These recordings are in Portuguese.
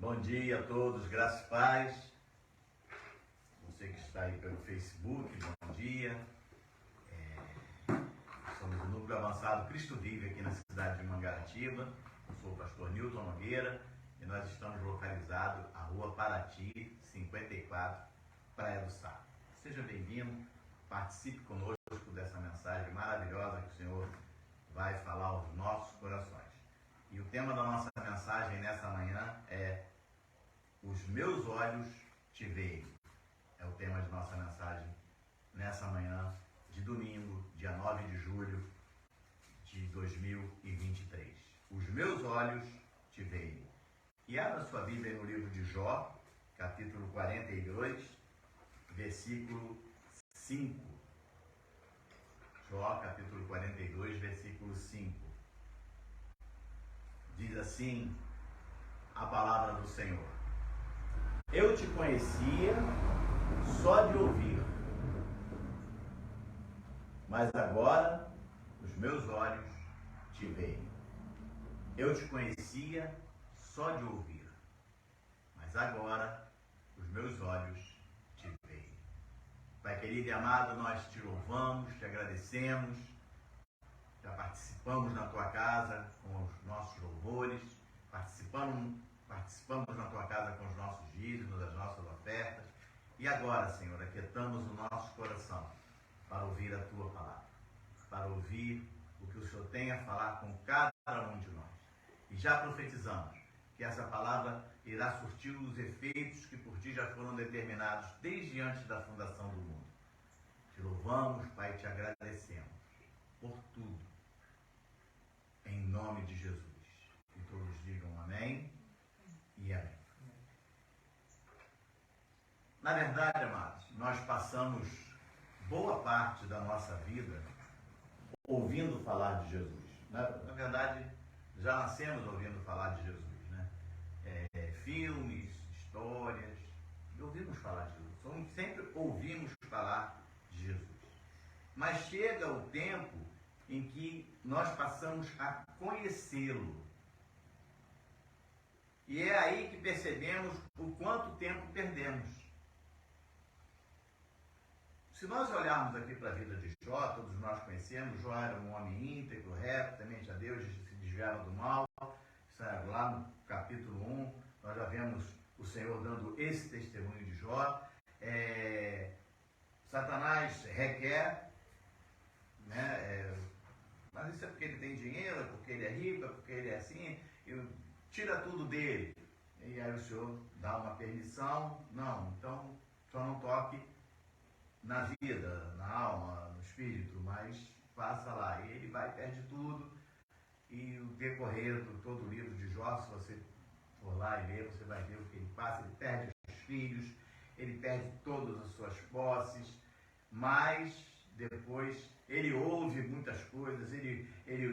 Bom dia a todos, graças e paz. Você que está aí pelo Facebook, bom dia. Somos o Núcleo Avançado Cristo Vive aqui na cidade de Mangaratiba. Eu sou o pastor Nilton Nogueira e nós estamos localizados na Rua Paraty, 54, Praia do Sá. Seja bem-vindo, participe conosco dessa mensagem maravilhosa que o Senhor vai falar aos nossos corações. E o tema da nossa mensagem nessa manhã é Os meus olhos te veem. É o tema de nossa mensagem nessa manhã de domingo, dia 9 de julho de 2023. Os meus olhos te veem. E abra sua Bíblia no livro de Jó, capítulo 42, versículo 5. Jó, capítulo 42, versículo 5. Diz assim a palavra do Senhor: Eu te conhecia só de ouvir, mas agora os meus olhos te veem. Eu te conhecia só de ouvir, mas agora os meus olhos te veem. Pai querido e amado, nós te louvamos, te agradecemos. Já participamos na tua casa com os nossos louvores, participamos na tua casa com os nossos dízimos, as nossas ofertas. E agora, Senhor, aquietamos o nosso coração para ouvir a tua palavra, para ouvir o que o Senhor tem a falar com cada um de nós. E já profetizamos que essa palavra irá surtir os efeitos que por ti já foram determinados desde antes da fundação do mundo. Te louvamos, Pai, e te agradecemos por tudo, em nome de Jesus. E todos digam amém e amém. Na verdade, amados, nós passamos boa parte da nossa vida ouvindo falar de Jesus. Na verdade, já nascemos ouvindo falar de Jesus, né? Filmes, histórias, ouvimos falar de Jesus. Sempre ouvimos falar de Jesus. Mas chega o tempo em que nós passamos a conhecê-lo. E é aí que percebemos o quanto tempo perdemos. Se nós olharmos aqui para a vida de Jó, todos nós conhecemos, Jó era um homem íntegro, reto, temente a Deus, se desviava do mal. Lá no capítulo 1, nós já vemos o Senhor dando esse testemunho de Jó. Satanás requer, né? Mas isso é porque ele tem dinheiro, é porque ele é rico, é porque ele é assim, tira tudo dele. E aí o Senhor dá uma permissão, não, então só não toque na vida, na alma, no espírito, mas passa lá. E ele vai e perde tudo. E o decorrer de todo o livro de Jó, se você for lá e ler, você vai ver o que ele passa. Ele perde os filhos, ele perde todas as suas posses, mas depois ele ouve muitas coisas,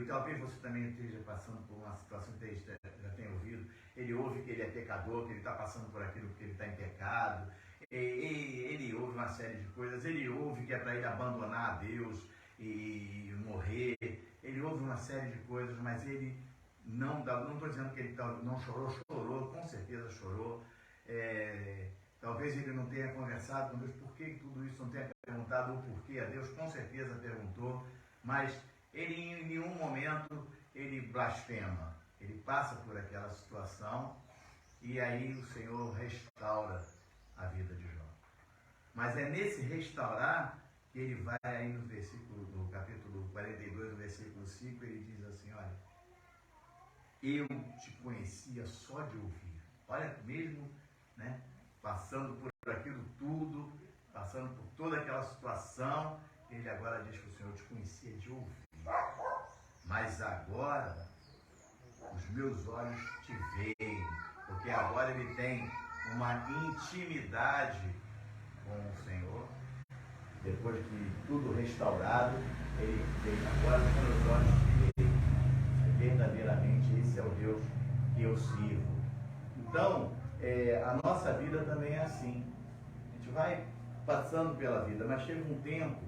talvez você também esteja passando por uma situação que já tenha ouvido, ele ouve que ele é pecador, que ele está passando por aquilo porque ele está em pecado, ele ouve uma série de coisas, ele ouve que é para ele abandonar a Deus e morrer, ele ouve uma série de coisas, mas ele não estou dizendo que ele não chorou, com certeza chorou. Talvez ele não tenha conversado com Deus, por que tudo isso, não tenha perguntado o porquê a Deus, com certeza perguntou, mas ele em nenhum momento ele blasfema, ele passa por aquela situação e aí o Senhor restaura a vida de Jó. Mas é nesse restaurar que ele vai aí no capítulo 42, no versículo 5, ele diz assim, olha, eu te conhecia só de ouvir. Olha, mesmo, né, passando por aquilo tudo, passando por toda aquela situação, ele agora diz que o Senhor te conhecia de ouvir. Mas agora, os meus olhos te veem, porque agora ele tem uma intimidade com o Senhor. Depois de tudo restaurado, ele diz, agora os meus olhos te veem. Verdadeiramente esse é o Deus que eu sirvo. Então, a nossa vida também é assim. A gente vai passando pela vida, mas chega um tempo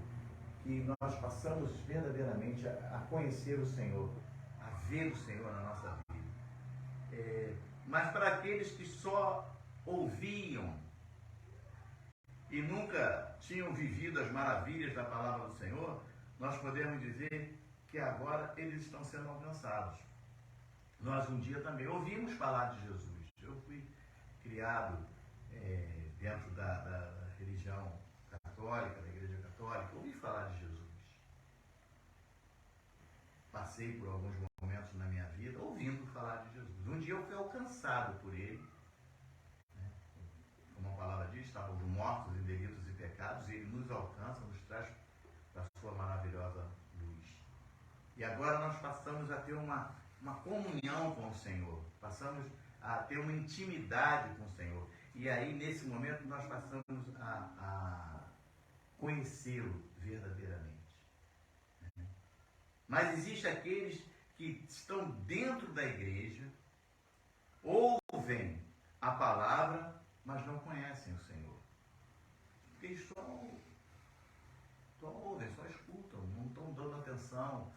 que nós passamos verdadeiramente a conhecer o Senhor, a ver o Senhor na nossa vida. Mas para aqueles que só ouviam e nunca tinham vivido as maravilhas da palavra do Senhor, nós podemos dizer que agora eles estão sendo alcançados. Nós um dia também ouvimos falar de Jesus. Eu fui criado dentro da religião católica, da igreja católica, ouvi falar de Jesus. Passei por alguns momentos na minha vida ouvindo falar de Jesus. Um dia eu fui alcançado por ele. Como a palavra diz, estávamos mortos em delitos e pecados, e ele nos alcança, nos traz para a sua maravilhosa luz. E agora nós passamos a ter uma comunhão com o Senhor, passamos a ter uma intimidade com o Senhor. E aí, nesse momento, nós passamos a conhecê-lo verdadeiramente. Mas existem aqueles que estão dentro da igreja, ouvem a palavra, mas não conhecem o Senhor. Porque eles só ouvem, só escutam, não estão dando atenção.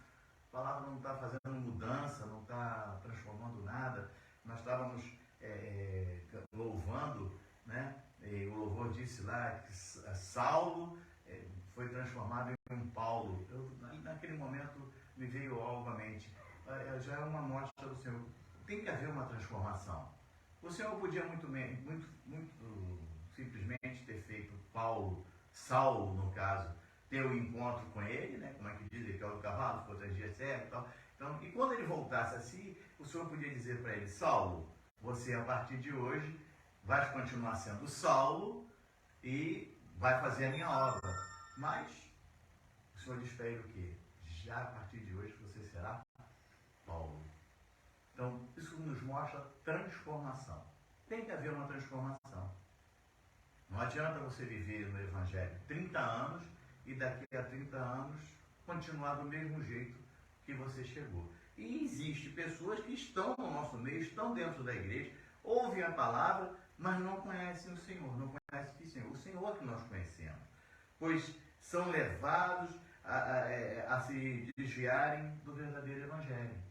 A palavra não está fazendo mudança, não está transformando nada. Nós estávamos louvando, né? E o louvor disse lá que Saulo foi transformado em um Paulo. Naquele momento me veio algo à mente. Já é uma mostra do Senhor. Tem que haver uma transformação. O Senhor podia muito simplesmente ter feito Saulo, no caso, ter o encontro com ele, né? Como é que diz, ele caiu do cavalo, ficou 3 dias cego e tal. Então, e quando ele voltasse assim, o Senhor podia dizer para ele: Saulo, você a partir de hoje vai continuar sendo Saulo e vai fazer a minha obra. Mas o Senhor diz para ele o quê? Já a partir de hoje você será Paulo. Então, isso nos mostra transformação. Tem que haver uma transformação. Não adianta você viver no Evangelho 30 anos e daqui a 30 anos continuar do mesmo jeito que você chegou. E existe pessoas que estão no nosso meio, estão dentro da igreja, ouvem a palavra, mas não conhecem o Senhor, não conhecem o Senhor. O Senhor que nós conhecemos. Pois são levados a se desviarem do verdadeiro Evangelho.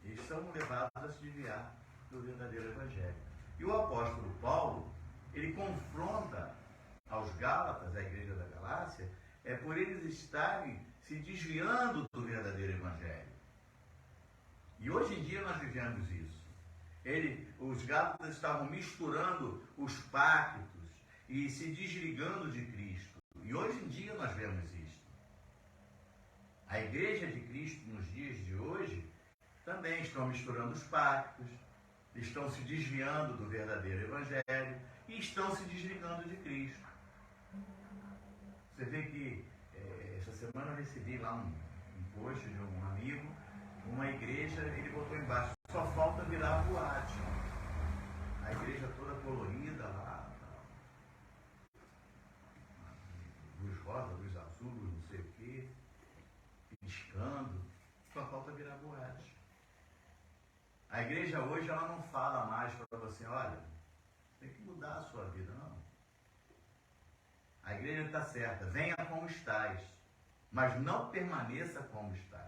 Eles são levados a se desviar do verdadeiro Evangelho. E o apóstolo Paulo, ele confronta aos Gálatas, a igreja da Galácia, por eles estarem se desviando do verdadeiro Evangelho. E hoje em dia nós vivemos isso. Os Gálatas estavam misturando os pactos e se desligando de Cristo. E hoje em dia nós vemos isso. A igreja de Cristo nos dias de hoje também estão misturando os pactos, estão se desviando do verdadeiro Evangelho e estão se desligando de Cristo. Você vê que essa semana eu recebi lá um post de um amigo, uma igreja, ele botou embaixo: só falta virar boate. A igreja toda colorida lá, luz rosa, luz azul, não sei o quê, piscando, só falta virar boate. A igreja hoje, ela não fala mais para você: olha, tem que mudar a sua vida, não. A igreja está certa: venha como estás, mas não permaneça como estás.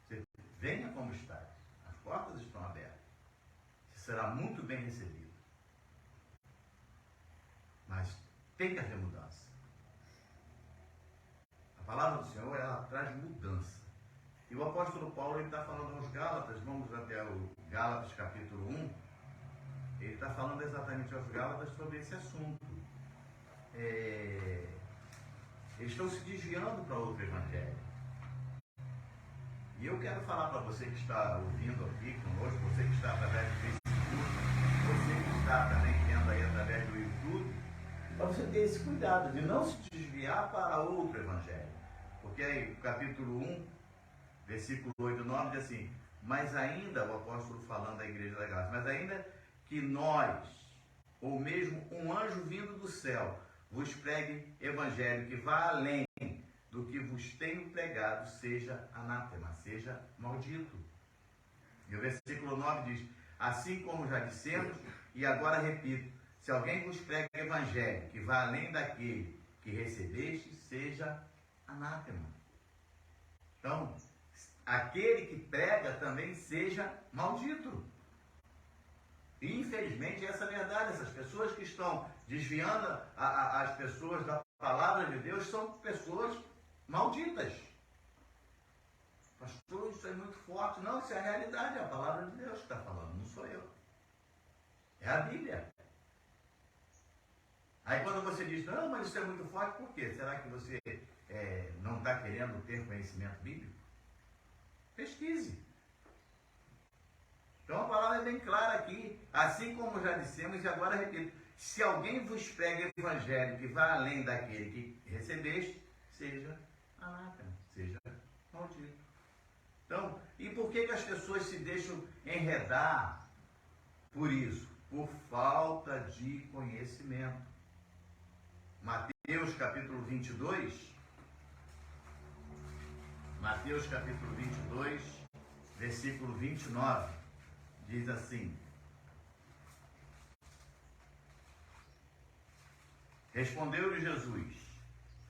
Você venha como estás, as portas estão abertas, você será muito bem recebido. Mas tem que haver mudança. A palavra do Senhor, ela traz mudança. E o apóstolo Paulo, ele está falando aos Gálatas, vamos até o Gálatas capítulo 1, ele está falando exatamente aos Gálatas sobre esse assunto. Eles estão se desviando para outro evangelho. E eu quero falar para você que está ouvindo aqui conosco, você que está através do Facebook, você que está também vendo aí através do YouTube, para você ter esse cuidado de não se desviar para outro evangelho. Porque aí, capítulo 1, versículo 8 e 9 diz assim: mas ainda, o apóstolo falando da igreja da Galácia, mas ainda que nós, ou mesmo um anjo vindo do céu, vos pregue evangelho que vá além do que vos tenho pregado, seja anátema, seja maldito. E o versículo 9 diz: assim como já dissemos, e agora repito, se alguém vos prega evangelho que vá além daquele que recebeste, seja anátema. Então, aquele que prega também seja maldito. E, infelizmente, essa é a verdade. Essas pessoas que estão desviando as pessoas da palavra de Deus são pessoas malditas. Pastor, isso é muito forte. Não, isso é a realidade, é a palavra de Deus que está falando, não sou eu. É a Bíblia. Aí quando você diz, não, mas isso é muito forte, por quê? Será que você não está querendo ter conhecimento bíblico? Pesquise. Então a palavra é bem clara aqui, assim como já dissemos, e agora repito, se alguém vos prega evangelho que vá além daquele que recebeste, seja anátema, seja maldito. Então, e por que as pessoas se deixam enredar por isso? Por falta de conhecimento. Mateus capítulo 22, Mateus capítulo 22, versículo 29, diz assim: respondeu-lhe Jesus: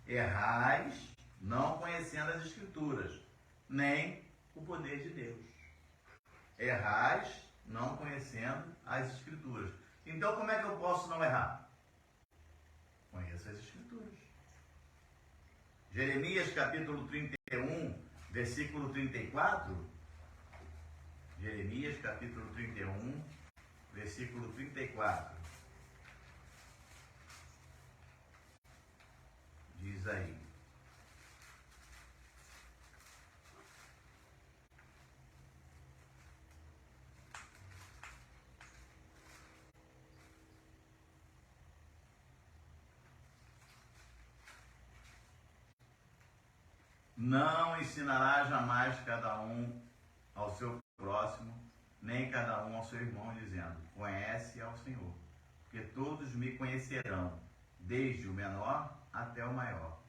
errais, não conhecendo as Escrituras, nem o poder de Deus. Errais, não conhecendo as Escrituras. Então, como é que eu posso não errar? Conheça as Escrituras. Jeremias capítulo 31, versículo 34. Jeremias capítulo 31, versículo 34. Diz aí: não ensinará jamais cada um ao seu próximo, nem cada um ao seu irmão, dizendo: conhece ao Senhor, porque todos me conhecerão, desde o menor até o maior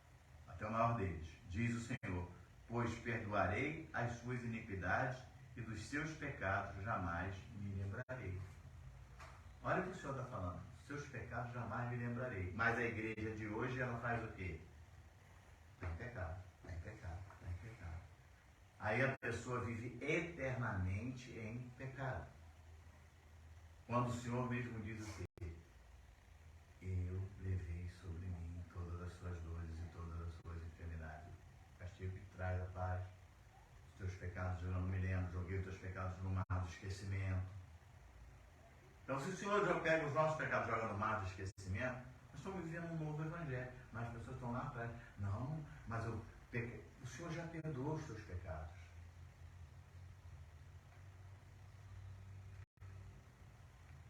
deles, diz o Senhor, pois perdoarei as suas iniquidades e dos seus pecados jamais me lembrarei. Olha o que o Senhor está falando: seus pecados jamais me lembrarei. Mas a igreja de hoje, ela faz o quê? Tem pecado, tem pecado, tem pecado. Aí a pessoa vive eternamente em pecado. Quando o Senhor mesmo diz o quê? Eu levei sobre mim todas as suas dores e todas as suas enfermidades. O castigo que traz a paz. Os teus pecados eu não me lembro, joguei os teus pecados no mar do esquecimento. Então, se o Senhor já pega os nossos pecados e joga no mar do esquecimento, nós estamos vivendo um novo evangelho. Mas as pessoas estão lá atrás. Não, mas o Senhor já perdoou os teus pecados.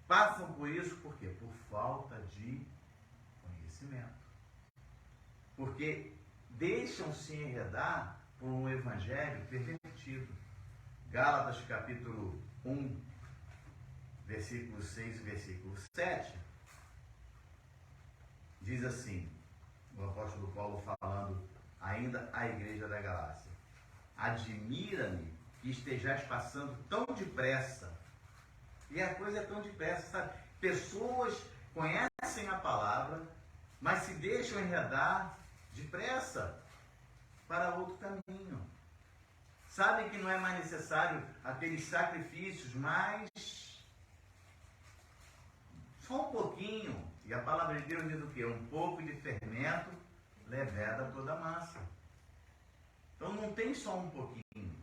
Passam por isso por quê? Por falta de conhecimento. Porque deixam-se enredar por um evangelho pervertido. Gálatas capítulo 1, versículo 6 e versículo 7, diz assim, o apóstolo Paulo falando ainda à igreja da Galácia: admira-me que estejais passando tão depressa. E a coisa é tão depressa, sabe? Pessoas conhecem a palavra, mas se deixam enredar depressa para outro caminho. Sabem que não é mais necessário aqueles sacrifícios, mas só um pouquinho. E a palavra de Deus diz o quê? Um pouco de fermento leveda toda a massa. Então não tem só um pouquinho.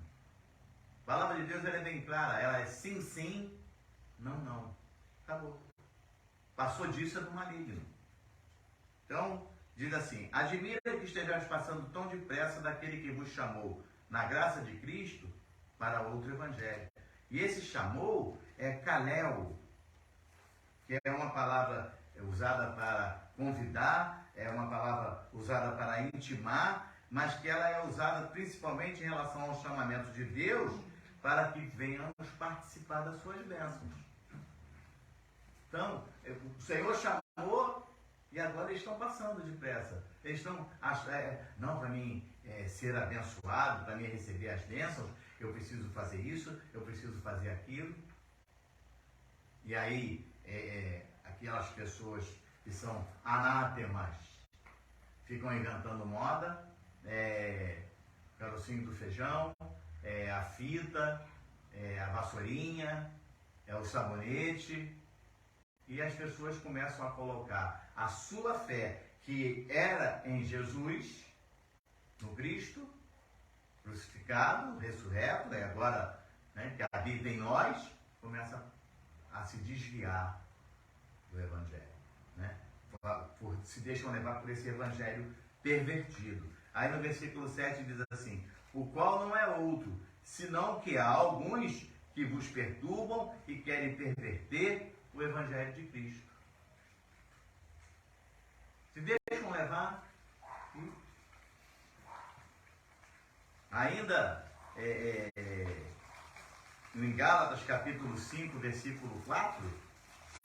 A palavra de Deus, ela é bem clara. Ela é sim, sim, não, não. Acabou. Passou disso, é do maligno. Então, diz assim: admira que estejais passando tão depressa daquele que vos chamou na graça de Cristo para outro evangelho. E esse chamou é kaléo, que é uma palavra usada para convidar, é uma palavra usada para intimar, mas que ela é usada principalmente em relação ao chamamento de Deus para que venhamos participar das suas bênçãos. Então, o Senhor chamou e agora eles estão passando depressa. Eles estão não, para mim ser abençoado, para mim receber as bênçãos, eu preciso fazer isso, eu preciso fazer aquilo. E aí, aquelas pessoas que são anátemas ficam inventando moda, carocinho do feijão, é a fita, é a vassourinha, é o sabonete, e as pessoas começam a colocar a sua fé, que era em Jesus, no Cristo, crucificado, ressurreto, e agora, né, que habita em nós, começa a se desviar do Evangelho, né? Se deixam levar por esse Evangelho pervertido. Aí no versículo 7 diz assim: o qual não é outro, senão que há alguns que vos perturbam e querem perverter o Evangelho de Cristo. Se deixam levar. Ainda em Gálatas capítulo 5, versículo 4,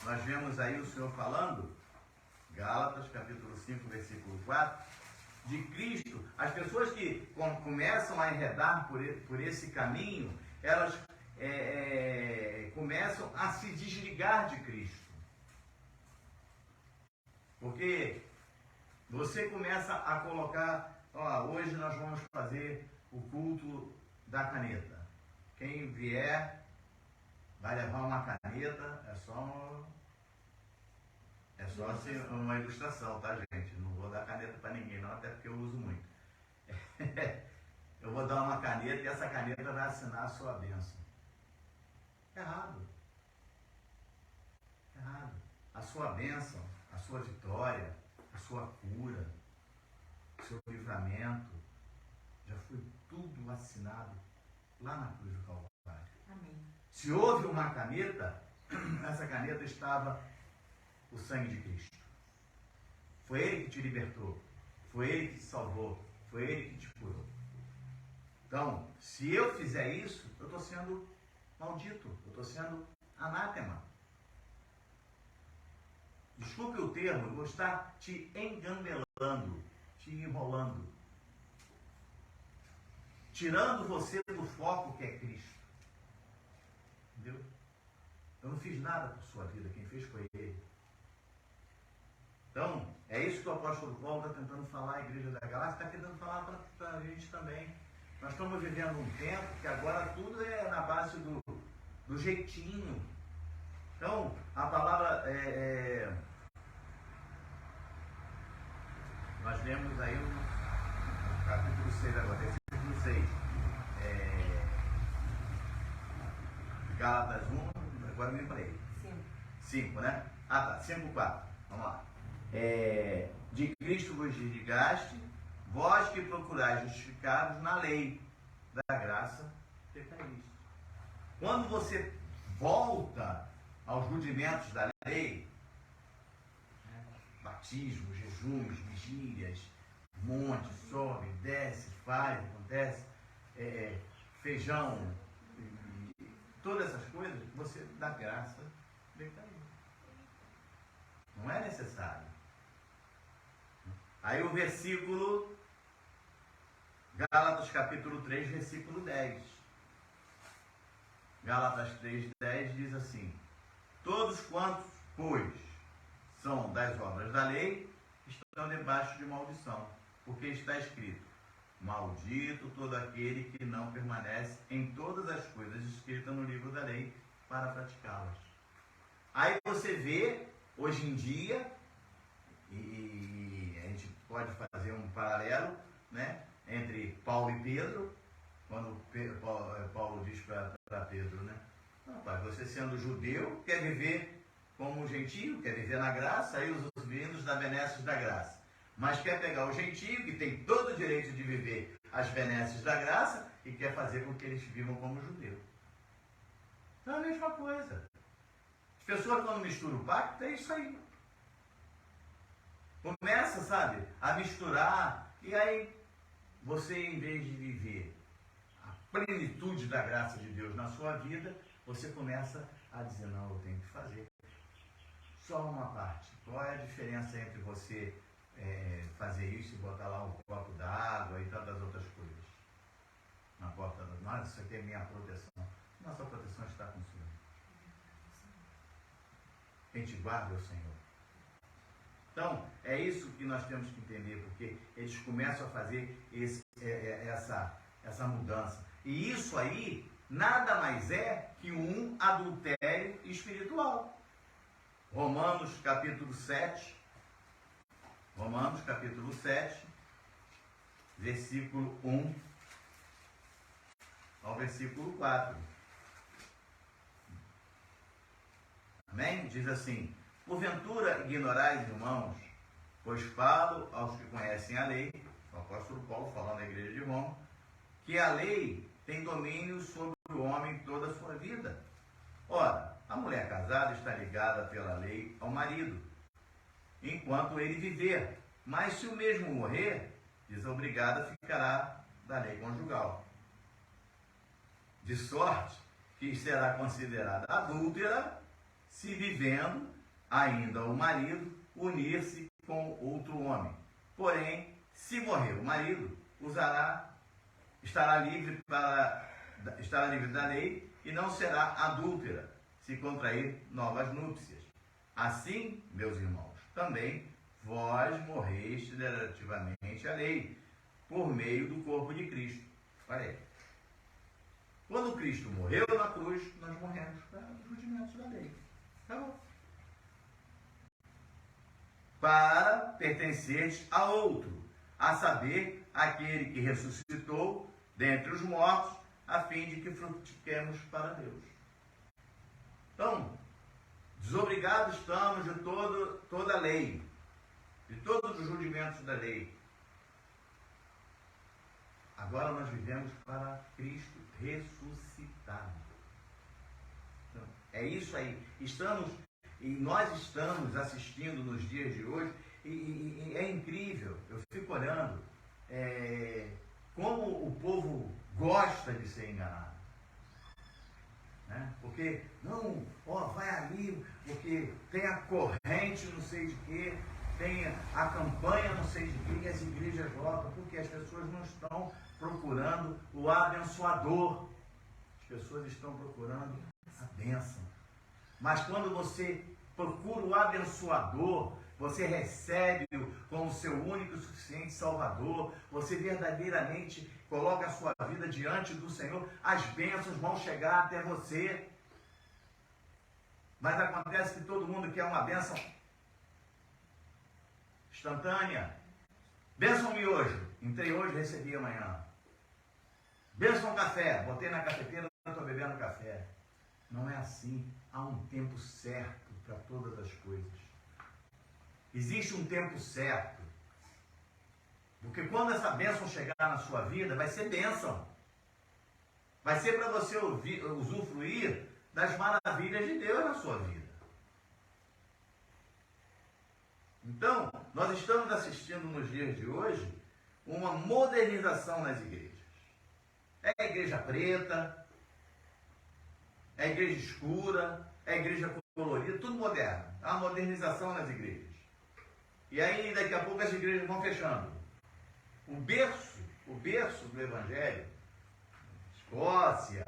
nós vemos aí o Senhor falando, Gálatas capítulo 5, versículo 4, de Cristo. As pessoas que começam a enredar por esse caminho, elas começam a se desligar de Cristo. Porque você começa a colocar, hoje nós vamos fazer o culto da caneta. Quem vier vai levar uma caneta, é só assim, uma ilustração, tá, gente? Não vou dar caneta para ninguém, não, até porque eu uso muito. Eu vou dar uma caneta e essa caneta vai assinar a sua bênção. Errado. Errado. A sua bênção, a sua vitória, a sua cura, o seu livramento, já foi tudo assinado lá na cruz do Calvário. Amém. Se houve uma caneta, nessa caneta estava o sangue de Cristo. Foi Ele que te libertou, foi Ele que te salvou, foi Ele que te curou. Então, se eu fizer isso, eu estou sendo maldito, eu estou sendo anátema. Desculpe o termo, eu vou estar te engambelando, te enrolando, tirando você do foco que é Cristo. Entendeu? Eu não fiz nada por sua vida, quem fez foi Ele. Então, é isso que o apóstolo Paulo está tentando falar à igreja da Galácia, está tentando falar para a gente também. Nós estamos vivendo um tempo que agora tudo é na base do jeitinho. Então, a palavra nós lemos aí no capítulo 6 agora, versículo 6. Gálatas 1, agora eu me lembrei. 5, né? 5, 4. Vamos lá. De Cristo vos desligaste, vós que procurais justificados na lei da graça, pecaíste. Quando você volta aos rudimentos da lei, batismo, jejuns, vigílias, monte, sobe, desce, faz, acontece, feijão, todas essas coisas, você dá graça, decaiu. Não é necessário. Aí o versículo, Gálatas capítulo 3, versículo 10. Gálatas 3, 10 diz assim: todos quantos, pois, são das obras da lei, estão debaixo de maldição, porque está escrito: maldito todo aquele que não permanece em todas as coisas escritas no livro da lei para praticá-las. Aí você vê, hoje em dia, e a gente pode fazer um paralelo, né, entre Paulo e Pedro, quando Paulo diz para Pedro, né, rapaz, você sendo judeu, quer viver como um gentio, quer viver na graça, aí os vindos da benesses da graça. Mas quer pegar o gentio, que tem todo o direito de viver as benesses da graça, e quer fazer com que eles vivam como judeu. Então é a mesma coisa. As pessoas, quando misturam o pacto, é isso aí. Começa, sabe, a misturar, e aí você, em vez de viver a plenitude da graça de Deus na sua vida, você começa a dizer: não, eu tenho que fazer só uma parte. Qual é a diferença entre você fazer isso e botar lá um copo d'água e tantas outras coisas na porta da... Nossa, isso aqui é minha proteção. Nossa proteção está com o Senhor. Quem te guarda é o Senhor. Então, é isso que nós temos que entender, porque eles começam a fazer essa mudança. E isso aí nada mais é que um adultério espiritual. Romanos capítulo 7, versículo 1 ao versículo 4. Amém? Diz assim: porventura ignorais, irmãos, pois falo aos que conhecem a lei, o apóstolo Paulo falando à igreja de Roma, que a lei tem domínio sobre o homem toda a sua vida. Ora, a mulher casada está ligada pela lei ao marido, enquanto ele viver. Mas se o mesmo morrer, desobrigada ficará da lei conjugal. De sorte que será considerada adúltera se vivendo ainda o marido unir-se com outro homem. Porém, se morrer o marido, estará livre da lei e não será adúltera se contrair novas núpcias. Assim, meus irmãos, também vós morreste relativamente à lei, por meio do corpo de Cristo. Olha aí. Quando Cristo morreu na cruz, nós morremos para os rudimentos da lei. Acabou. Para pertenceres a outro, a saber, aquele que ressuscitou dentre os mortos, a fim de que frutifiquemos para Deus. Então, desobrigados estamos de toda a lei, de todos os rudimentos da lei. Agora nós vivemos para Cristo ressuscitado. Então, é isso aí. Nós estamos assistindo nos dias de hoje, e é incrível, eu fico olhando como o povo gosta de ser enganado. Né? Porque, vai ali, porque tem a corrente não sei de quê, tem a campanha não sei de quê, e as igrejas lotam, porque as pessoas não estão procurando o abençoador. As pessoas estão procurando a bênção. Mas quando você procura o abençoador, você recebe-o como seu único e suficiente Salvador, você verdadeiramente coloca a sua vida diante do Senhor, as bênçãos vão chegar até você. Mas acontece que todo mundo quer uma bênção instantânea. Bênção miojo, entrei hoje, recebi amanhã. Bênção café, botei na cafeteira, estou bebendo café. Não é assim. Há um tempo certo para todas as coisas. Existe um tempo certo. Porque quando essa bênção chegar na sua vida, vai ser bênção. Vai ser para você usufruir das maravilhas de Deus na sua vida. Então, nós estamos assistindo nos dias de hoje uma modernização nas igrejas. É a igreja preta, é a igreja escura, é a igreja colorida, tudo moderno. Há uma modernização nas igrejas. E aí, daqui a pouco, as igrejas vão fechando. O berço do Evangelho, Escócia,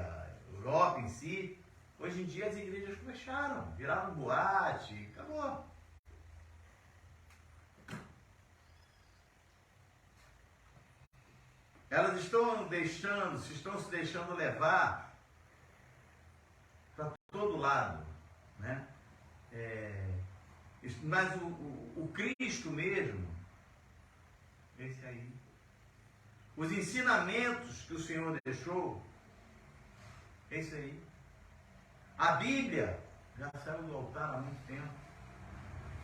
Europa em si, hoje em dia as igrejas fecharam, viraram boate, acabou. Elas estão se deixando levar para todo lado, né? Mas o Cristo mesmo, esse aí, os ensinamentos que o Senhor deixou, esse aí, a Bíblia já saiu do altar há muito tempo.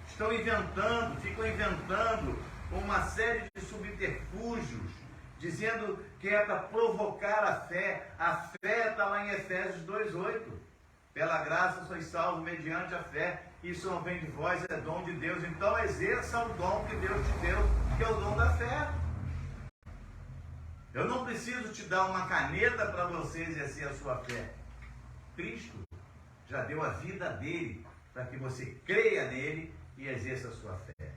Ficam inventando uma série de subterfúgios, dizendo que é para provocar a fé. A fé está lá em Efésios 2,8. Pela graça sois salvos mediante a fé. Isso não vem de vós, é dom de Deus. Então exerça o dom que Deus te deu, que é o dom da fé. Eu não preciso te dar uma caneta para você exercer a sua fé. Cristo já deu a vida dele para que você creia nele e exerça a sua fé.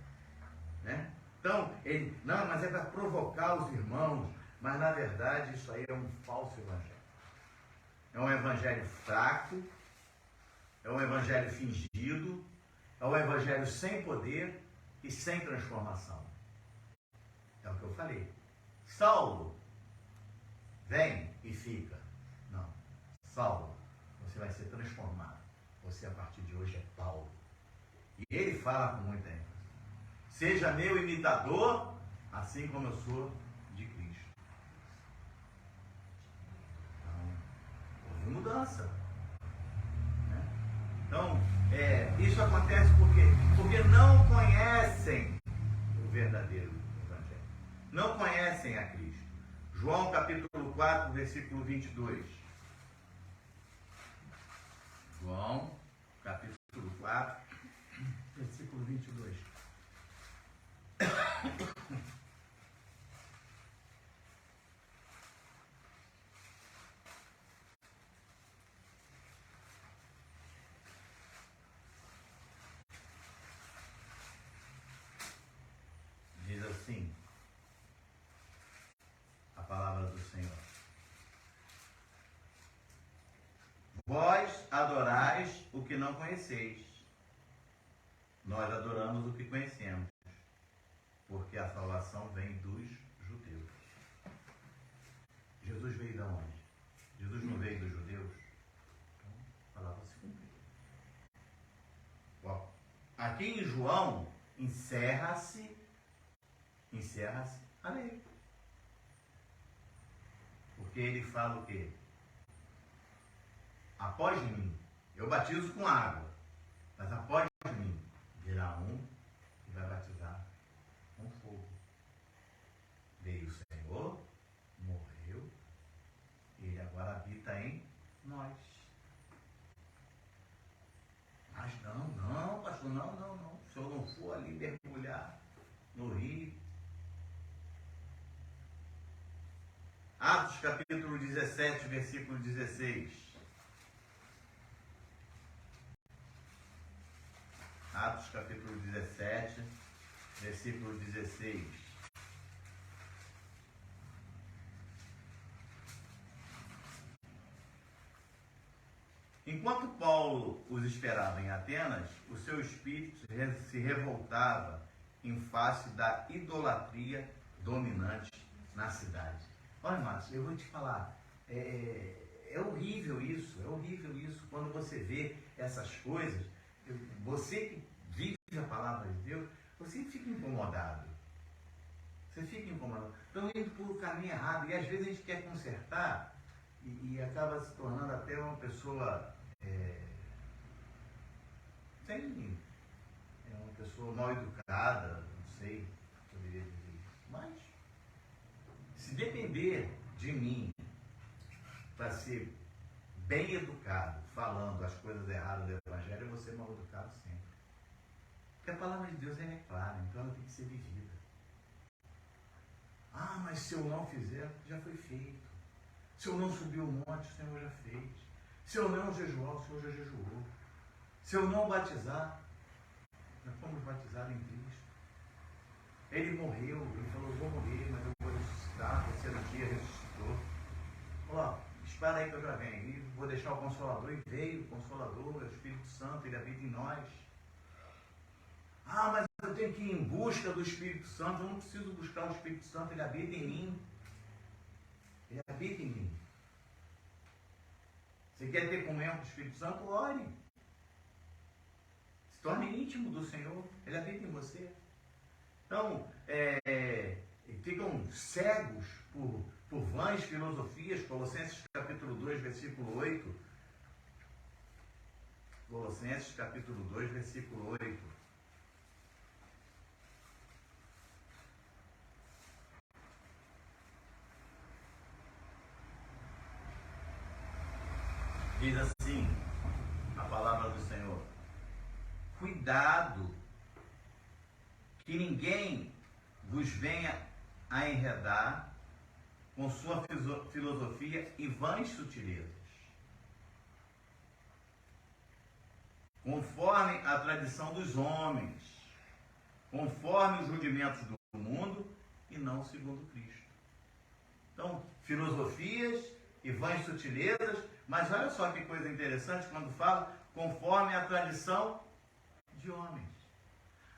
Né? Então, mas é para provocar os irmãos. Mas na verdade isso aí é um falso evangelho. É um evangelho fraco, é um evangelho fingido, é um evangelho sem poder e sem transformação. É o que eu falei. Saulo vem e fica. Não. Saulo, você vai ser transformado. Você a partir de hoje é Paulo. E ele fala com muita ênfase. Seja meu imitador, assim como eu sou de Cristo. Então, houve mudança. Né? Então, isso acontece porque não conhecem o verdadeiro Evangelho. Não conhecem a Cristo. João capítulo 4, versículo 22. João capítulo 4, versículo 22. Diz assim a palavra do Senhor: vós adorais o que não conheceis, nós adoramos o que conhecemos, porque a salvação vem dos judeus. Jesus veio de onde? Jesus não veio dos judeus? Então, a palavra se cumpriu. Bom, aqui em João, encerra-se a lei. Porque ele fala o quê? Após mim, eu batizo com água, mas após mim virá um que vai batizar com fogo. Veio o Senhor, morreu, e ele agora habita em nós. Mas não, pastor, não. Se eu não for ali mergulhar no rio. Atos capítulo 17, versículo 16. Atos capítulo 17, versículo 16. Enquanto Paulo os esperava em Atenas, o seu espírito se revoltava em face da idolatria dominante na cidade. Olha, Márcio, eu vou te falar, é horrível isso, quando você vê essas coisas, você que vive a palavra de Deus, você fica incomodado. Estão indo por um caminho errado, e às vezes a gente quer consertar e acaba se tornando até uma pessoa uma pessoa mal educada, não sei, poderia dizer isso. Mas, se depender de mim para ser bem educado, falando as coisas erradas do Evangelho, eu vou ser mal educado sempre. Porque a palavra de Deus é clara, então ela tem que ser vivida. Ah, mas se eu não fizer, já foi feito. Se eu não subir o monte, o Senhor já fez. Se eu não jejuar, o Senhor já jejuou. Se eu não batizar, nós fomos batizados em Cristo. Ele morreu, ele falou, eu vou morrer, mas eu vou ressuscitar, terceiro dia ressuscitou. Ó, espera aí que eu já venho. E vou deixar o Consolador, e veio o Consolador, é o Espírito Santo, ele habita em nós. Ah, mas eu tenho que ir em busca do Espírito Santo, eu não preciso buscar o Espírito Santo, ele habita em mim. Ele habita em mim. Você quer ter comunhão com o Espírito Santo? Ore. Se torne íntimo do Senhor, ele habita em você. Então, ficam cegos por vãs filosofias, Colossenses capítulo 2, versículo 8. Colossenses capítulo 2, versículo 8. Diz assim a palavra do Senhor: cuidado que ninguém vos venha a enredar com sua filosofia e vãs sutilezas, conforme a tradição dos homens, conforme os rudimentos do mundo e não segundo Cristo. Então, filosofias e vãs sutilezas, mas olha só que coisa interessante quando fala conforme a tradição de homens.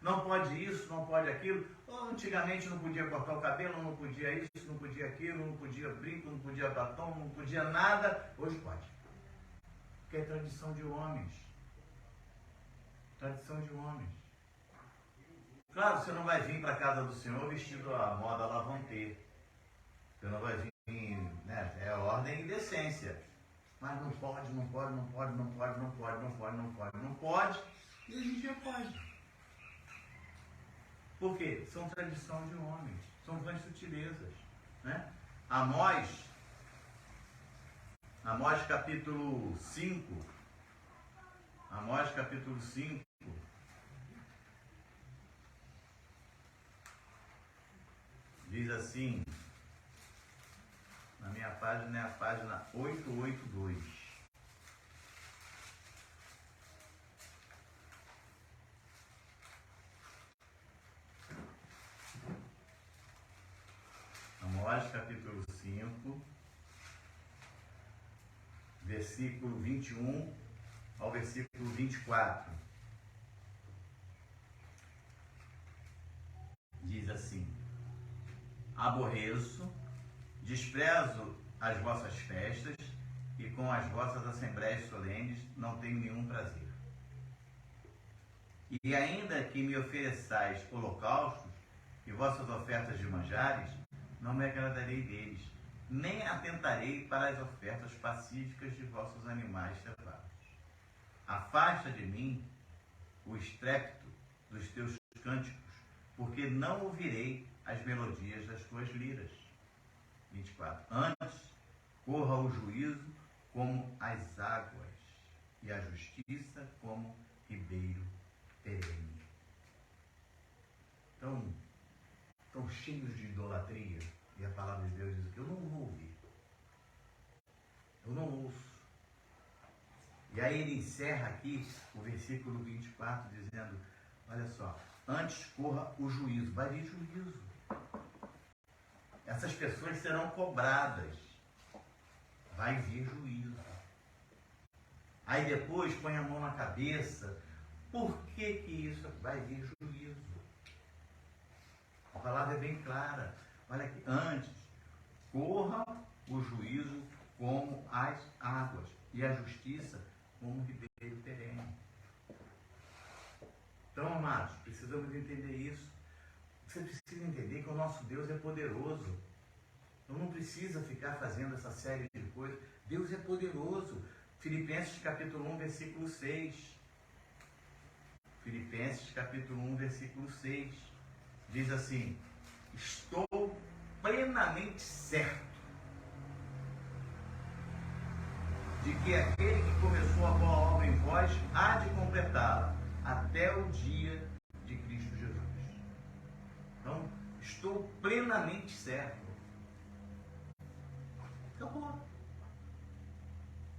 não pode isso, não pode aquilo. Ou, antigamente não podia cortar o cabelo, não podia isso, não podia aquilo, não podia brinco, não podia batom, não podia nada. Hoje pode. Porque é tradição de homens. Tradição de homens. Claro, você não vai vir para a casa do Senhor vestido à moda Lavantê. Você não vai vir, né? É ordem e decência. Mas não pode, não pode, não pode, não pode, não pode, não pode, não pode, não pode. E a gente já pode. Por quê? São tradição de homens. São vãs sutilezas. Né? Amós capítulo 5. Amós capítulo 5. Diz assim, na minha página é a página 882. Amós capítulo 5, versículo 21 ao versículo 24. Diz assim: aborreço, desprezo as vossas festas, e com as vossas assembleias solenes não tenho nenhum prazer. E ainda que me ofereçais holocaustos e vossas ofertas de manjares, não me agradarei deles, nem atentarei para as ofertas pacíficas de vossos animais cevados. Afasta de mim o estrépito dos teus cânticos, porque não ouvirei as melodias das tuas liras. 24. Antes, corra o juízo como as águas, e a justiça como ribeiro perene. Estão cheios de idolatria, e a palavra de Deus diz que eu não vou ouvir. Eu não ouço. E aí ele encerra aqui o versículo 24 dizendo, olha só, antes corra o juízo. Vai vir juízo. Essas pessoas serão cobradas. Vai vir juízo. Aí depois põe a mão na cabeça. Por que isso vai vir juízo? A palavra é bem clara. Olha aqui, antes, corra o juízo como as águas, e a justiça como um ribeiro perene. Então, amados, precisamos entender isso. Você precisa entender que o nosso Deus é poderoso. Então não precisa ficar fazendo essa série de coisas. Deus é poderoso. Filipenses capítulo 1, versículo 6. Filipenses capítulo 1, versículo 6. Diz assim: estou plenamente certo de que aquele que começou a boa obra em vós há de completá-la até o dia de Cristo Jesus. Então, estou plenamente certo. Acabou.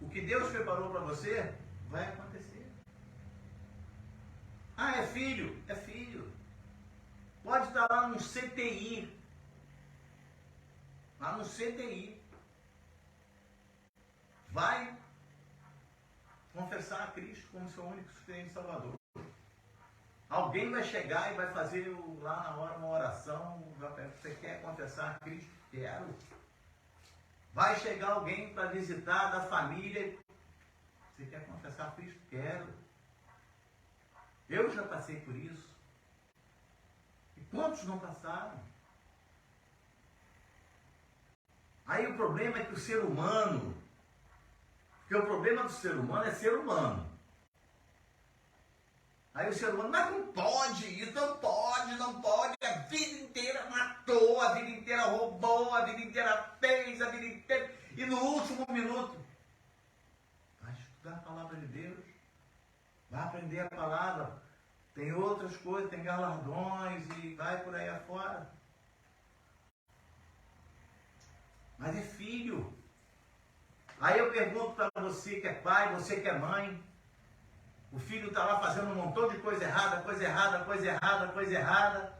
O que Deus preparou para você vai acontecer. Ah, é filho? É filho. Pode estar lá no CTI. Lá no CTI. Vai confessar a Cristo como seu único suficiente Salvador. Alguém vai chegar e vai fazer lá na hora uma oração. Você quer confessar a Cristo? Quero. Vai chegar alguém para visitar da família. Você quer confessar a Cristo? Quero. Eu já passei por isso. E quantos não passaram? Aí o problema é que o ser humano, porque o problema do ser humano é ser humano. Aí o ser humano, mas não pode isso, não pode, não pode. A vida inteira matou, a vida inteira roubou, a vida inteira fez, a vida inteira. E no último minuto, vai estudar a palavra de Deus, vai aprender a palavra. Tem outras coisas, tem galardões e vai por aí afora. Mas é filho. Aí eu pergunto para você que é pai, você que é mãe. O filho está lá fazendo um montão de coisa errada, coisa errada, coisa errada, coisa errada.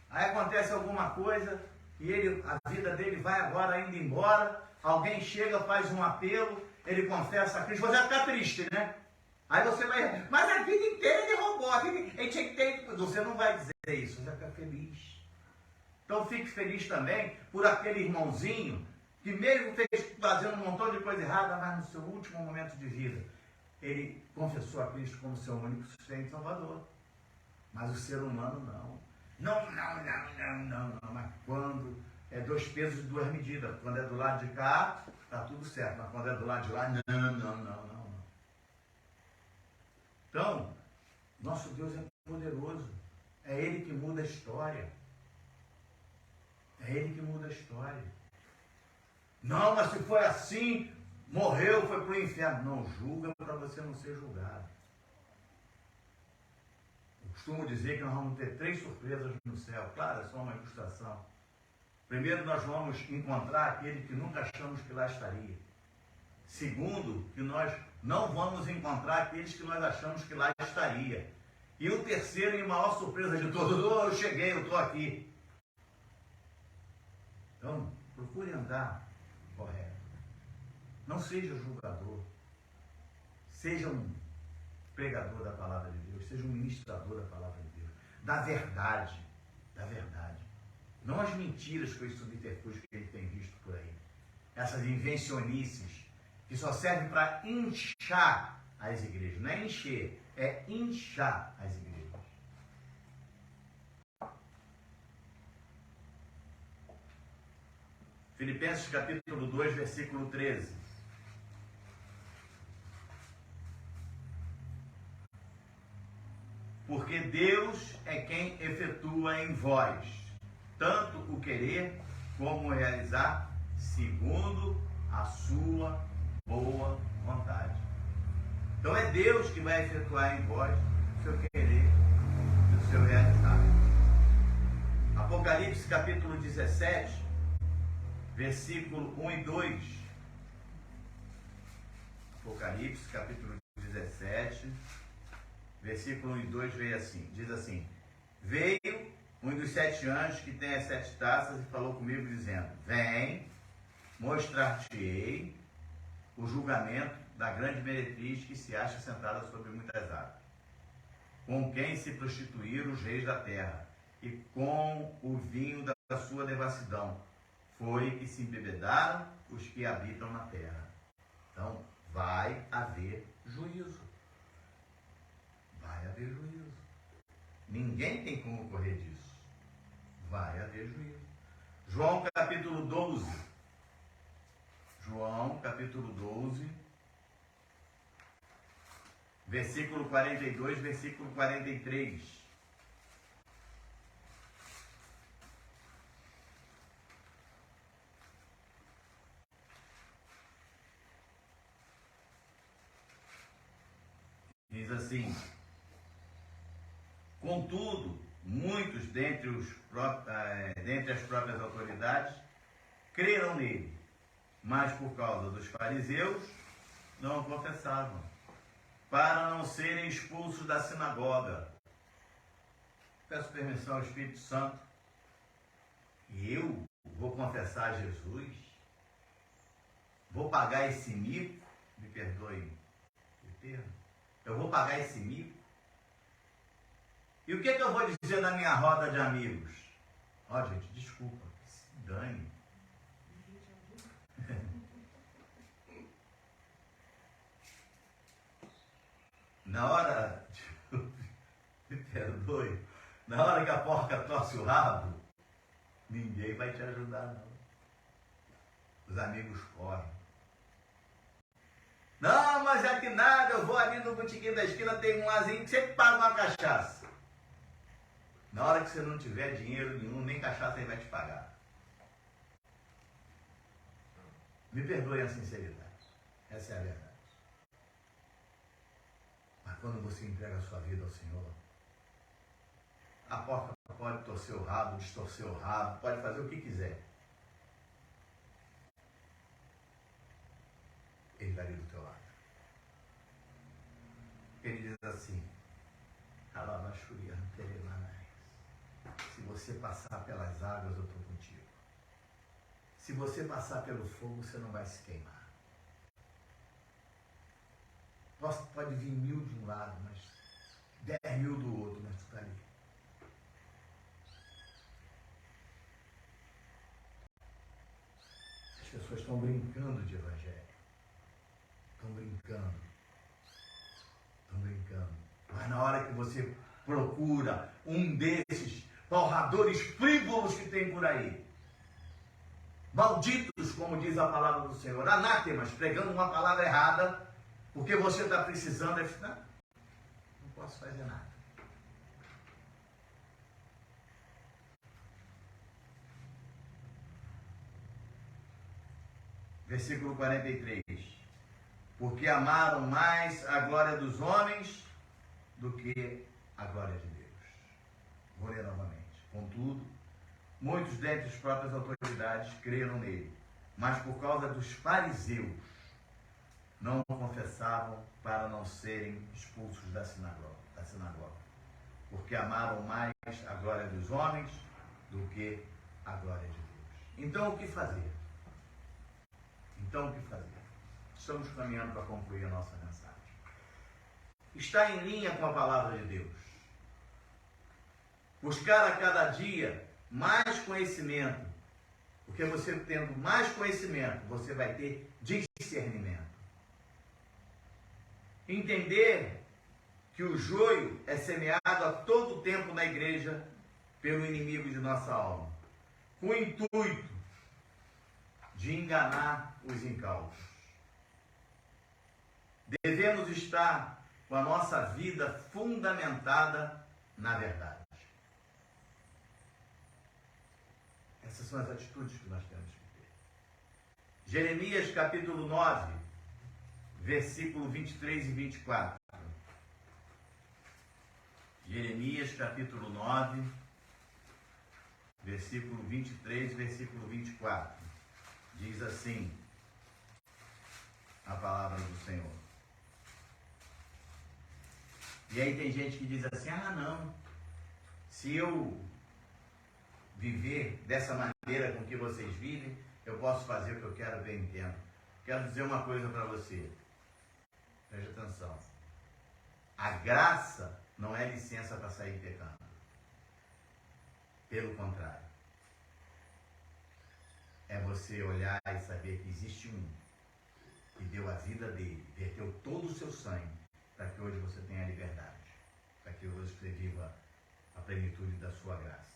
Aí acontece alguma coisa e a vida dele vai agora indo embora. Alguém chega, faz um apelo, ele confessa a Cristo. Você vai ficar triste, né? Aí você vai, mas a vida inteira ele roubou, ele tinha que ter. Você não vai dizer isso, você vai ficar feliz. Então fique feliz também por aquele irmãozinho que mesmo fazendo um montão de coisa errada, mas no seu último momento de vida, ele confessou a Cristo como seu único sustento e salvador. Mas o ser humano não. Não. Mas quando é 2 pesos e 2 medidas, quando é do lado de cá, está tudo certo. Mas quando é do lado de lá, não. Então, nosso Deus é poderoso. É Ele que muda a história. É Ele que muda a história. Não, mas se foi assim, morreu, foi para o inferno. Não julga para você não ser julgado. Eu costumo dizer que nós vamos ter 3 surpresas no céu. Claro, é só uma ilustração. Primeiro, nós vamos encontrar aquele que nunca achamos que lá estaria. Segundo, que nós não vamos encontrar aqueles que nós achamos que lá estaria. E o terceiro e maior surpresa de todos, eu cheguei, eu estou aqui. Então, procure andar correto. Não seja julgador. Seja um pregador da palavra de Deus, seja um ministrador da palavra de Deus. Da verdade. Não as mentiras com esse subterfúgio que ele tem visto por aí. Essas invencionices que só servem para inchar as igrejas. Não é encher, é inchar as igrejas. Filipenses capítulo 2, versículo 13. Porque Deus é quem efetua em vós, tanto o querer como o realizar, segundo a sua boa vontade. Então é Deus que vai efetuar em vós o seu querer e o seu realizar. Apocalipse capítulo 17, versículo 1 e 2. Apocalipse capítulo 17, versículo 1 e 2 diz assim: Veio um dos 7 anjos que tem as 7 taças e falou comigo dizendo: Vem, mostrar-te-ei o julgamento da grande meretriz que se acha sentada sobre muitas águas, com quem se prostituíram os reis da terra, e com o vinho da sua devassidão foi que se embebedaram os que habitam na terra. Então, vai haver juízo. Vai haver juízo. Ninguém tem como correr disso. Vai haver juízo. João capítulo 12. João capítulo 12, versículo 42, versículo 43. Diz assim: Contudo, muitos dentre as próprias autoridades creram nele, mas por causa dos fariseus não o confessavam, para não serem expulsos da sinagoga. Peço permissão ao Espírito Santo, e eu vou confessar a Jesus, vou pagar esse mico, me perdoe o termo, eu vou pagar esse mico. E o que eu vou dizer na minha roda de amigos? Ó, gente, desculpa, se dane. Na hora, me perdoe, na hora que a porca torce o rabo, ninguém vai te ajudar, não. Os amigos correm. Não, mas é que nada, eu vou ali no botequim da esquina, tem um lazinho que sempre paga uma cachaça. Na hora que você não tiver dinheiro nenhum, nem cachaça ele vai te pagar. Me perdoe a sinceridade. Essa é a verdade. Mas quando você entrega a sua vida ao Senhor, a porta pode torcer o rabo, distorcer o rabo, pode fazer o que quiser. Ele está ali do teu lado. Ele diz assim: se você passar pelas águas, eu estou contigo. Se você passar pelo fogo, você não vai se queimar. Pode vir 1000 de um lado, mas 10.000 do outro, mas tu está ali. As pessoas estão brincando de evangelho. Estão brincando. Mas na hora que você procura um desses torradores frívolos que tem por aí, malditos, como diz a palavra do Senhor, anátemas, pregando uma palavra errada, porque você está precisando, não posso fazer nada. Versículo 43. Porque amaram mais a glória dos homens do que a glória de Deus. Vou ler novamente. Contudo, muitos dentre as próprias autoridades creram nele, mas por causa dos fariseus não confessavam para não serem expulsos da sinagoga, porque amaram mais a glória dos homens do que a glória de Deus. Então o que fazer? Estamos caminhando para concluir a nossa mensagem. Está em linha com a palavra de Deus. Buscar a cada dia mais conhecimento, porque você tendo mais conhecimento, você vai ter discernimento. Entender que o joio é semeado a todo tempo na igreja pelo inimigo de nossa alma, com o intuito de enganar os incautos. Devemos estar com a nossa vida fundamentada na verdade. Essas são as atitudes que nós temos que ter. Jeremias capítulo 9, versículo 23 e 24. Jeremias capítulo 9, versículo 23 e versículo 24. Diz assim a palavra do Senhor. E aí tem gente que diz assim, não, se eu viver dessa maneira com que vocês vivem, eu posso fazer o que eu quero, bem entendo. Quero dizer uma coisa para você. Preste atenção. A graça não é licença para sair pecando. Pelo contrário. É você olhar e saber que existe um que deu a vida dele, verteu todo o seu sangue, para que hoje você tenha liberdade, para que hoje você viva a plenitude da sua graça.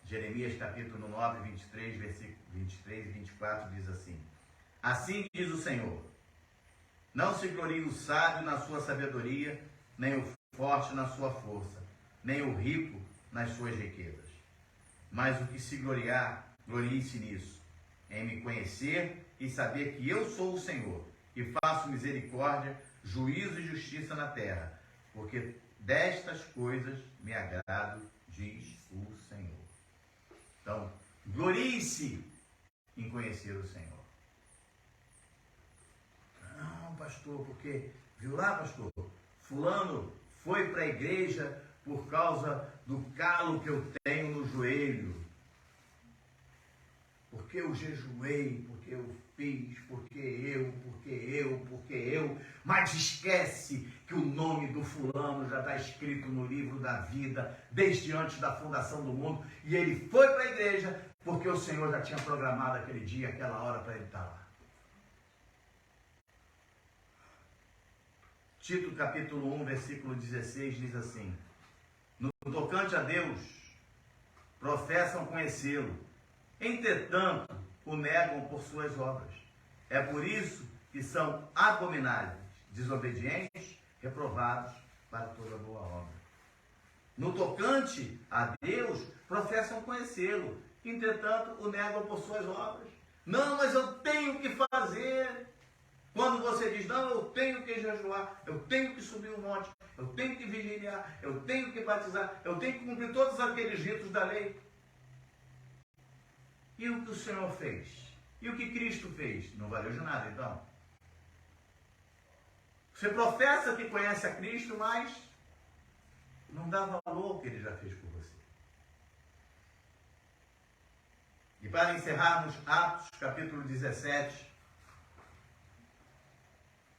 Jeremias capítulo 9, 23, versículo 23 e 24 diz assim: Assim diz o Senhor, não se glorie o sábio na sua sabedoria, nem o forte na sua força, nem o rico nas suas riquezas. Mas o que se gloriar, glorie-se nisso, em me conhecer e saber que eu sou o Senhor, e faço misericórdia, juízo e justiça na terra, porque destas coisas me agrado, diz o Senhor. Então, glorie-se em conhecer o Senhor. Não, pastor, porque, viu lá, pastor, fulano foi para a igreja por causa do calo que eu tenho no joelho. Porque eu jejuei, porque eu fiz, porque eu. Mas esquece que o nome do fulano já está escrito no livro da vida, desde antes da fundação do mundo. E ele foi para a igreja porque o Senhor já tinha programado aquele dia, aquela hora para ele estar lá. Tito capítulo 1, versículo 16 diz assim: No tocante a Deus, professam conhecê-lo, entretanto, o negam por suas obras. É por isso que são abomináveis, desobedientes, reprovados para toda boa obra. No tocante a Deus, professam conhecê-lo, entretanto, o negam por suas obras. Não, mas eu tenho que fazer. Quando você diz, não, eu tenho que jejuar, eu tenho que subir um monte, eu tenho que vigiliar, eu tenho que batizar, eu tenho que cumprir todos aqueles ritos da lei. E o que o Senhor fez? E o que Cristo fez? Não valeu de nada, então. Você professa que conhece a Cristo, mas não dá valor ao que Ele já fez por você. E para encerrarmos, Atos, capítulo 17,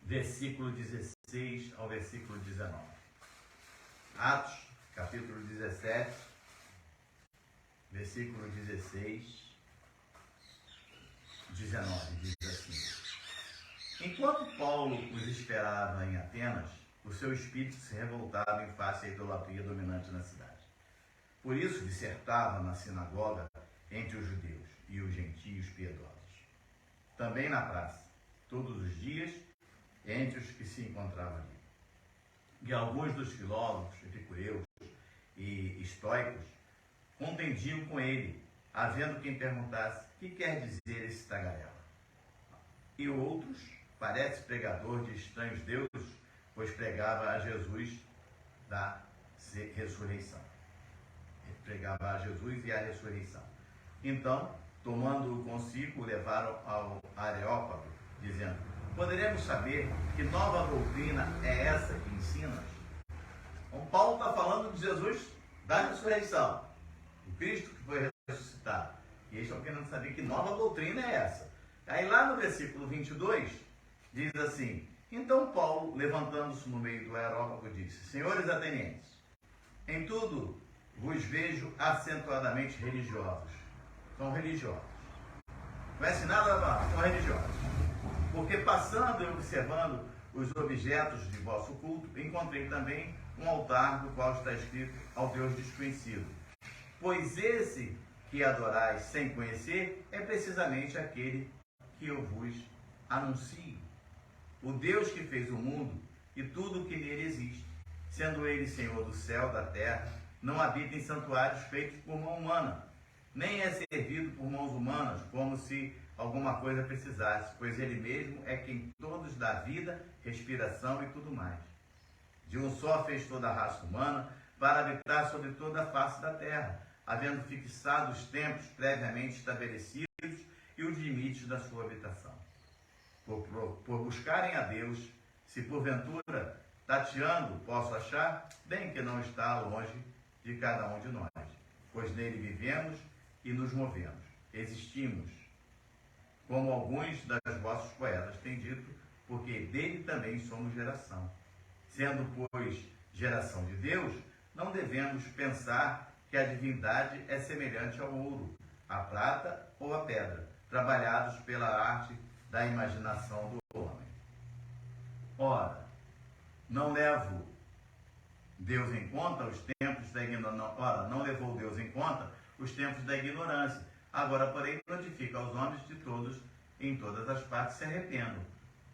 versículo 16 ao versículo 19. Atos, capítulo 17, versículo 16, 19, diz assim: Enquanto Paulo os esperava em Atenas, o seu espírito se revoltava em face à idolatria dominante na cidade. Por isso dissertava na sinagoga entre os judeus e os gentios piedosos. Também na praça, todos os dias, entre os que se encontravam ali. E alguns dos filósofos, epicureus e estoicos contendiam com ele, havendo quem perguntasse: que quer dizer esse tagarela? E outros, parece pregador de estranhos deuses, pois pregava a Jesus da ressurreição. Pregava a Jesus e a ressurreição. Então, tomando-o consigo, o levaram ao Areópago, dizendo: poderemos saber que nova doutrina é essa que ensinas? Então, Paulo está falando de Jesus da ressurreição, o Cristo que foi ressuscitado. E eles estão querendo saber que nova doutrina é essa. Aí lá no versículo 22, diz assim: então Paulo, levantando-se no meio do Areópago, disse: senhores atenienses, em tudo vos vejo acentuadamente religiosos. São religiosos. Não conhece nada da palavra, são religiosos. Porque passando e observando os objetos de vosso culto, encontrei também um altar do qual está escrito: ao Deus desconhecido. Pois esse que adorais sem conhecer é precisamente aquele que eu vos anuncio. O Deus que fez o mundo e tudo o que nele existe, sendo ele Senhor do céu, da terra, não habita em santuários feitos por mão humana, nem é servido por mãos humanas, como se alguma coisa precisasse, pois ele mesmo é quem todos dá vida, respiração e tudo mais. De um só fez toda a raça humana, para habitar sobre toda a face da terra, havendo fixado os tempos previamente estabelecidos e os limites da sua habitação. Por buscarem a Deus, se porventura, tateando, posso achar, bem que não está longe de cada um de nós, pois nele vivemos e nos movemos, existimos, como alguns das vossos poetas têm dito, porque dele também somos geração. Sendo, pois, geração de Deus, não devemos pensar que a divindade é semelhante ao ouro, à prata ou à pedra, trabalhados pela arte da imaginação do homem. Ora, não levo Deus em conta os tempos da ignorância. Ora, não levou Deus em conta os tempos da ignorância. Agora, porém, notifica aos homens de todos, em todas as partes, se arrependam.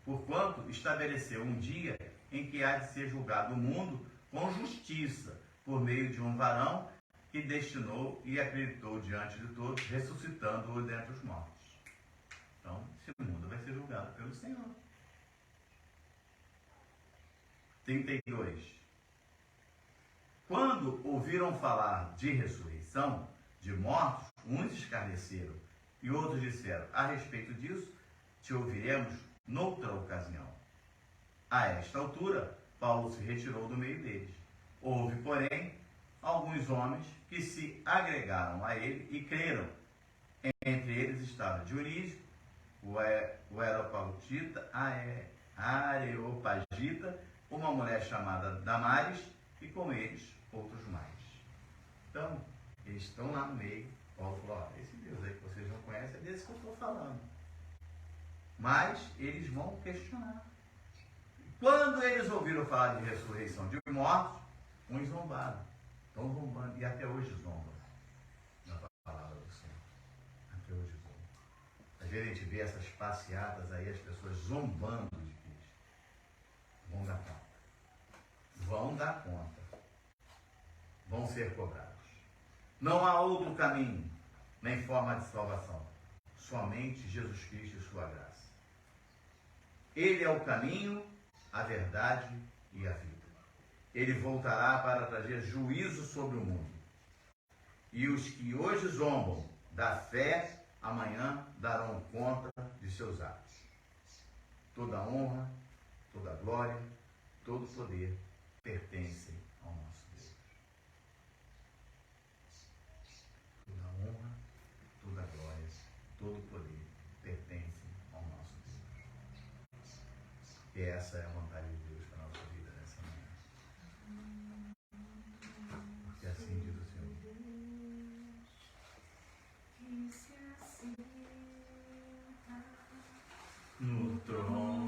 Porquanto estabeleceu um dia em que há de ser julgado o mundo com justiça, por meio de um varão que destinou e acreditou diante de todos, ressuscitando-o dentre os mortos. Então, esse mundo vai ser julgado pelo Senhor. 32. Quando ouviram falar de ressurreição de mortos, uns escarneceram e outros disseram: a respeito disso, te ouviremos noutra ocasião. A esta altura, Paulo se retirou do meio deles. Houve, porém, alguns homens que se agregaram a ele e creram. Entre eles estava Dionísio, o Areopagita, uma mulher chamada Damares, e com eles outros mais. Então, eles estão lá no meio. Paulo falou: esse Deus aí que vocês não conhecem é desse que eu estou falando. Mas eles vão questionar. Quando eles ouviram falar de ressurreição de mortos, uns zombaram. Estão zombando, e até hoje zombam na palavra do Senhor. Até hoje zombam. Às vezes a gente vê essas passeatas aí, as pessoas zombando de Cristo. Vão dar conta. Vão dar conta. Vão ser cobrados. Não há outro caminho, nem forma de salvação. Somente Jesus Cristo e sua graça. Ele é o caminho, a verdade e a vida. Ele voltará para trazer juízo sobre o mundo. E os que hoje zombam da fé, amanhã darão conta de seus atos. Toda honra, toda glória, todo poder pertencem ao nosso Deus. Toda honra, toda glória, todo poder pertencem ao nosso Deus. E essa é a vontade de Deus para a nossa vida nessa manhã. Porque assim diz o Senhor. No trono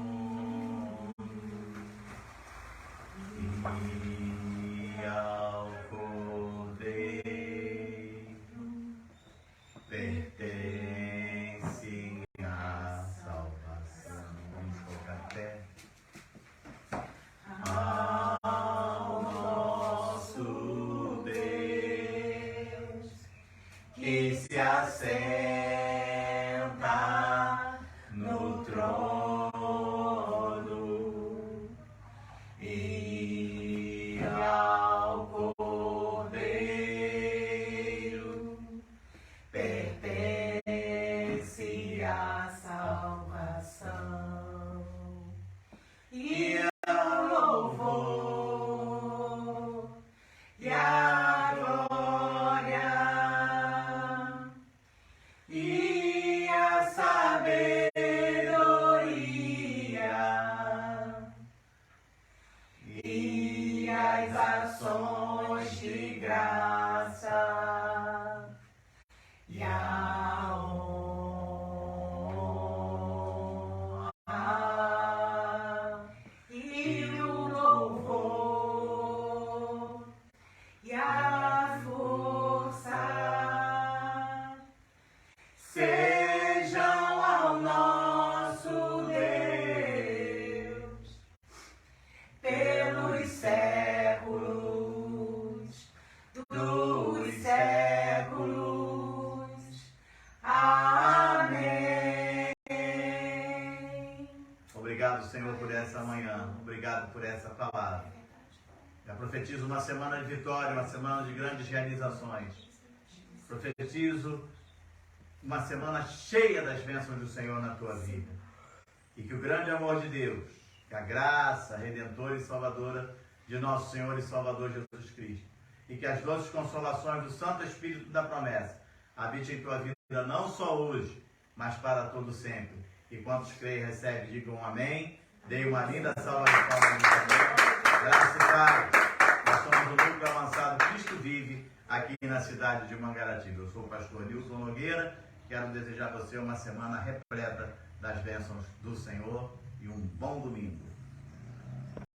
e ao Cordeiro pertence a salvação. Vamos colocar em pé. Ao nosso Deus que se assenta no trono e ao Cordeiro pertence a salvação e ao louvor e a glória e a sabedoria e as ações de graça e a honra e o louvor e a força sejam ao nosso Deus pelos séculos dos séculos. Amém. Obrigado, Senhor, por essa manhã. Obrigado por essa palavra. Eu profetizo uma semana de vitória, uma semana de grandes realizações. Profetizo uma semana cheia das bênçãos do Senhor na tua vida. E que o grande amor de Deus, que a graça redentora e salvadora de nosso Senhor e Salvador Jesus Cristo, e que as doces consolações do Santo Espírito da promessa habitem em tua vida não só hoje, mas para todo sempre. E quantos creem e recebem, digam amém. Dei uma linda salva de palmas no Senhor. Graças a Deus. Nós somos o Núcleo Avançado Cristo Vive, aqui na cidade de Mangaratiba. Eu sou o pastor Nilson Nogueira. Quero desejar a você uma semana repleta das bênçãos do Senhor e um bom domingo.